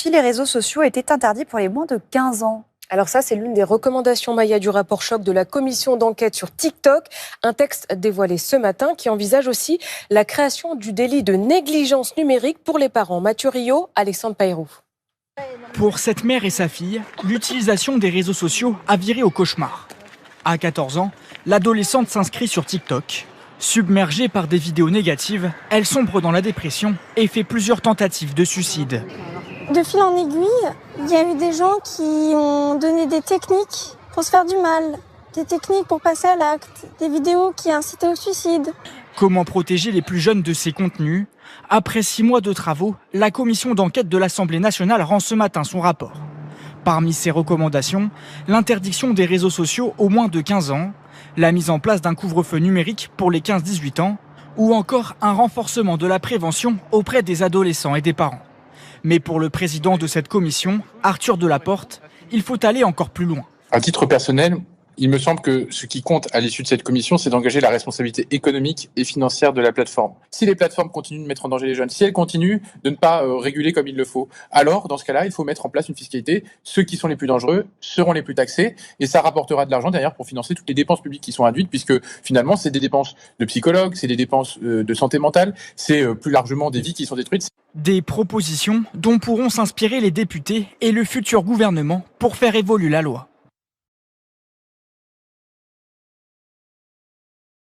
Si les réseaux sociaux étaient interdits pour les moins de 15 ans. Alors ça, c'est l'une des recommandations, Maya, du rapport choc de la commission d'enquête sur TikTok. Un texte dévoilé ce matin qui envisage aussi la création du délit de négligence numérique pour les parents. Mathieu Rio, Alexandre Payrou. Pour cette mère et sa fille, l'utilisation des réseaux sociaux a viré au cauchemar. À 14 ans, l'adolescente s'inscrit sur TikTok. Submergée par des vidéos négatives, elle sombre dans la dépression et fait plusieurs tentatives de suicide. De fil en aiguille, il y a eu des gens qui ont donné des techniques pour se faire du mal, des techniques pour passer à l'acte, des vidéos qui incitaient au suicide. Comment protéger les plus jeunes de ces contenus ? Après 6 mois de travaux, la commission d'enquête de l'Assemblée nationale rend ce matin son rapport. Parmi ses recommandations, l'interdiction des réseaux sociaux aux moins de 15 ans, la mise en place d'un couvre-feu numérique pour les 15-18 ans, ou encore un renforcement de la prévention auprès des adolescents et des parents. Mais pour le président de cette commission, Arthur Delaporte, il faut aller encore plus loin. À titre personnel, il me semble que ce qui compte à l'issue de cette commission, c'est d'engager la responsabilité économique et financière de la plateforme. Si les plateformes continuent de mettre en danger les jeunes, si elles continuent de ne pas réguler comme il le faut, alors dans ce cas-là, il faut mettre en place une fiscalité. Ceux qui sont les plus dangereux seront les plus taxés et ça rapportera de l'argent derrière pour financer toutes les dépenses publiques qui sont induites, puisque finalement, c'est des dépenses de psychologues, c'est des dépenses de santé mentale, c'est plus largement des vies qui sont détruites. Des propositions dont pourront s'inspirer les députés et le futur gouvernement pour faire évoluer la loi.